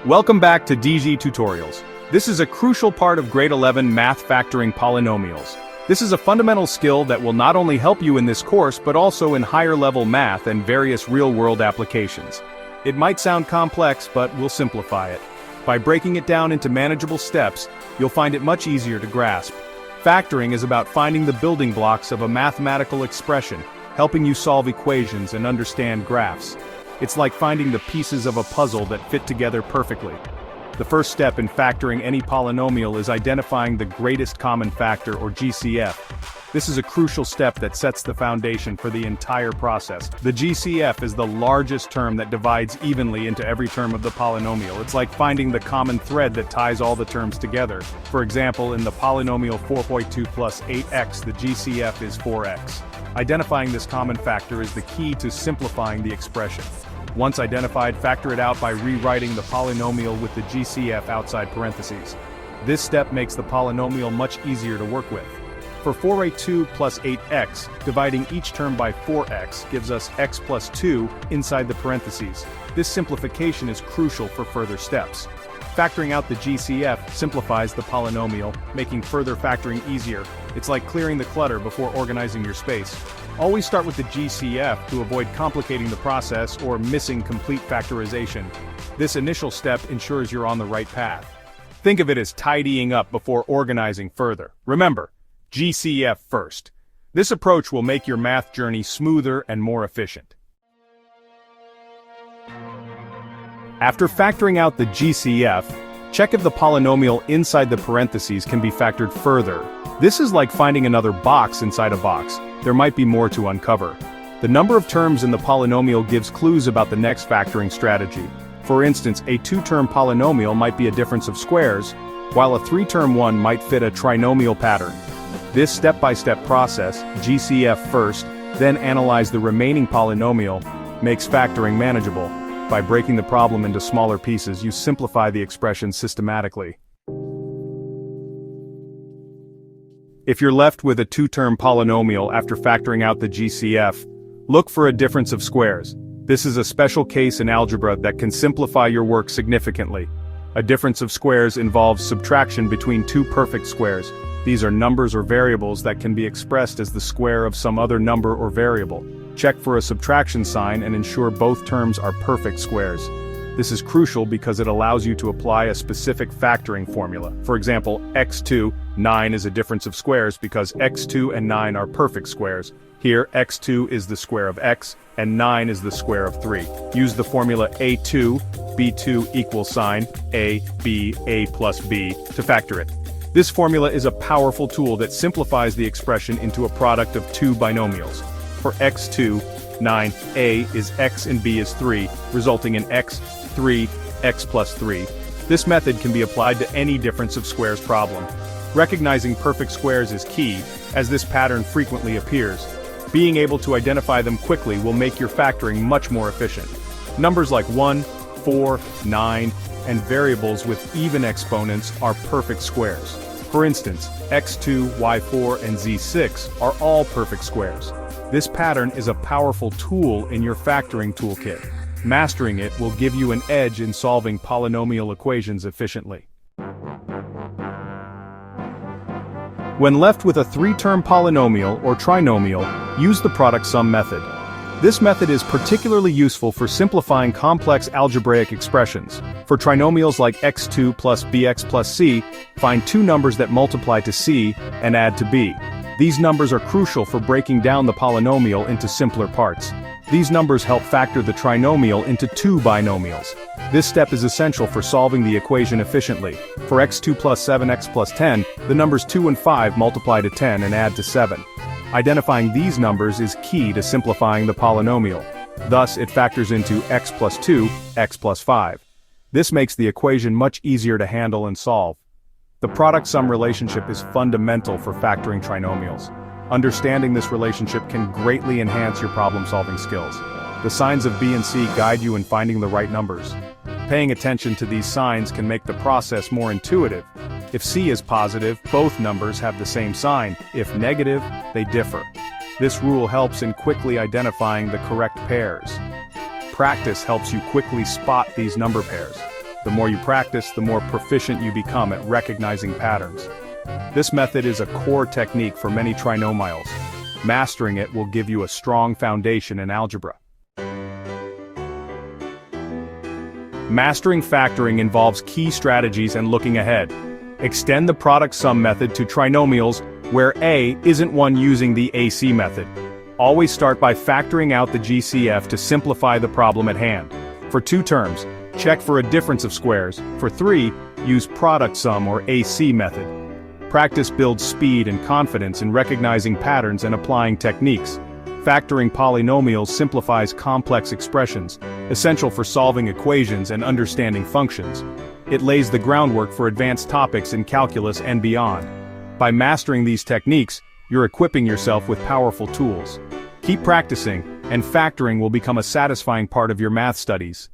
Welcome back to DG Tutorials. This is a crucial part of grade 11 math factoring polynomials. This is a fundamental skill that will not only help you in this course but also in higher level math and various real-world applications. It might sound complex, but we'll simplify it. By breaking it down into manageable steps, you'll find it much easier to grasp. Factoring is about finding the building blocks of a mathematical expression, helping you solve equations and understand graphs. It's like finding the pieces of a puzzle that fit together perfectly. The first step in factoring any polynomial is identifying the greatest common factor, or GCF. This is a crucial step that sets the foundation for the entire process. The GCF is the largest term that divides evenly into every term of the polynomial. It's like finding the common thread that ties all the terms together. For example, in the polynomial 4.2 plus 8x, the GCF is 4x. Identifying this common factor is the key to simplifying the expression. Once identified, factor it out by rewriting the polynomial with the GCF outside parentheses. This step makes the polynomial much easier to work with. For 4a2 plus 8x, dividing each term by 4x gives us x plus 2 inside the parentheses. This simplification is crucial for further steps. Factoring out the GCF simplifies the polynomial, making further factoring easier. It's like clearing the clutter before organizing your space. Always start with the GCF to avoid complicating the process or missing complete factorization. This initial step ensures you're on the right path. Think of it as tidying up before organizing further. Remember, GCF first. This approach will make your math journey smoother and more efficient. After factoring out the GCF, check if the polynomial inside the parentheses can be factored further. This is like finding another box inside a box. There might be more to uncover. The number of terms in the polynomial gives clues about the next factoring strategy. For instance, a two-term polynomial might be a difference of squares, while a three-term one might fit a trinomial pattern. This step-by-step process, GCF first, then analyze the remaining polynomial, makes factoring manageable. By breaking the problem into smaller pieces, you simplify the expression systematically. If you're left with a two-term polynomial after factoring out the GCF, look for a difference of squares. This is a special case in algebra that can simplify your work significantly. A difference of squares involves subtraction between two perfect squares. These are numbers or variables that can be expressed as the square of some other number or variable. Check for a subtraction sign and ensure both terms are perfect squares. This is crucial because it allows you to apply a specific factoring formula. For example, x2, 9 is a difference of squares because x2 and 9 are perfect squares. Here, x2 is the square of x, and 9 is the square of 3. Use the formula a2, b2 equals sign, a, b, a plus b, to factor it. This formula is a powerful tool that simplifies the expression into a product of two binomials. For x2, 9, a is x and b is 3, resulting in x, 3, x plus 3. This method can be applied to any difference of squares problem. Recognizing perfect squares is key, as this pattern frequently appears. Being able to identify them quickly will make your factoring much more efficient. Numbers like 1, 4, 9, and variables with even exponents are perfect squares. For instance, x2, y4, and z6 are all perfect squares. This pattern is a powerful tool in your factoring toolkit. Mastering it will give you an edge in solving polynomial equations efficiently. When left with a three-term polynomial or trinomial, use the product sum method. This method is particularly useful for simplifying complex algebraic expressions. For trinomials like x2 plus bx plus c, find two numbers that multiply to c and add to b. These numbers are crucial for breaking down the polynomial into simpler parts. These numbers help factor the trinomial into two binomials. This step is essential for solving the equation efficiently. For x2 plus 7x plus 10, the numbers 2 and 5 multiply to 10 and add to 7. Identifying these numbers is key to simplifying the polynomial. Thus, it factors into x plus 2, x plus 5. This makes the equation much easier to handle and solve. The product-sum relationship is fundamental for factoring trinomials. Understanding this relationship can greatly enhance your problem-solving skills. The signs of b and c guide you in finding the right numbers. Paying attention to these signs can make the process more intuitive. If c is positive, both numbers have the same sign. If negative, they differ. This rule helps in quickly identifying the correct pairs. Practice helps you quickly spot these number pairs. The more you practice, the more proficient you become at recognizing patterns. This method is a core technique for many trinomials. Mastering it will give you a strong foundation in algebra. Mastering factoring involves key strategies and looking ahead. Extend the product sum method to trinomials where A isn't one using the AC method. Always start by factoring out the GCF to simplify the problem at hand. For 2 terms, check for a difference of squares. For 3, use product sum or AC method. Practice builds speed and confidence in recognizing patterns and applying techniques. Factoring polynomials simplifies complex expressions, essential for solving equations and understanding functions. It lays the groundwork for advanced topics in calculus and beyond. By mastering these techniques, you're equipping yourself with powerful tools. Keep practicing, and factoring will become a satisfying part of your math studies.